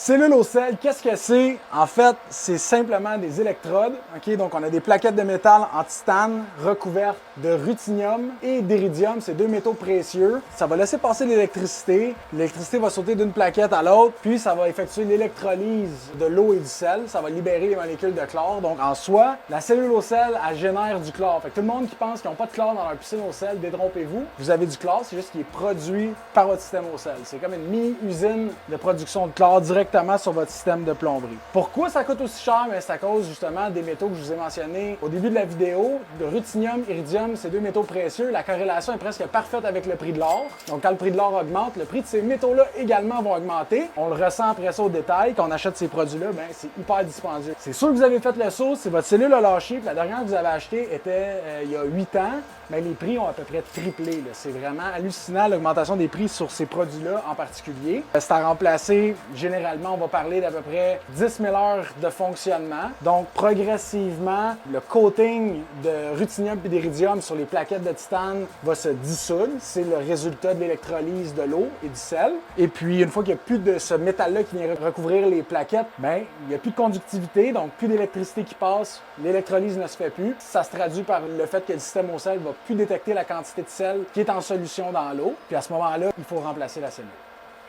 Cellule au sel, qu'est-ce que c'est? En fait, c'est simplement des électrodes. OK? Donc, on a des plaquettes de métal en titane recouvertes de ruthénium et d'iridium. C'est deux métaux précieux. Ça va laisser passer l'électricité. L'électricité va sauter d'une plaquette à l'autre, puis ça va effectuer l'électrolyse de l'eau et du sel. Ça va libérer les molécules de chlore. Donc, en soi, la cellule au sel, elle génère du chlore. Fait que tout le monde qui pense qu'ils n'ont pas de chlore dans leur piscine au sel, détrompez-vous. Vous avez du chlore, c'est juste qu'il est produit par votre système au sel. C'est comme une mini-usine de production de chlore directement sur votre système de plomberie. Pourquoi ça coûte aussi cher? C'est à cause justement des métaux que je vous ai mentionnés au début de la vidéo. Le ruthénium, iridium, c'est deux métaux précieux. La corrélation est presque parfaite avec le prix de l'or. Donc quand le prix de l'or augmente, le prix de ces métaux-là également vont augmenter. On le ressent après ça au détail. Quand on achète ces produits-là, c'est hyper dispendieux. C'est sûr que vous avez fait le saut, si votre cellule a lâché, puis la dernière que vous avez achetée était il y a 8 ans, mais les prix ont à peu près triplé. C'est vraiment hallucinant l'augmentation des prix sur ces produits-là en particulier. C'est à remplacer, généralement, on va parler d'à peu près 10 000 heures de fonctionnement. Donc, progressivement, le coating de ruthénium et d'iridium sur les plaquettes de titane va se dissoudre. C'est le résultat de l'électrolyse de l'eau et du sel. Et puis, une fois qu'il n'y a plus de ce métal-là qui vient recouvrir les plaquettes, il n'y a plus de conductivité, donc plus d'électricité qui passe, l'électrolyse ne se fait plus. Ça se traduit par le fait que le système au sel va plus détecter la quantité de sel qui est en solution dans l'eau. Puis à ce moment-là, il faut remplacer la cellule.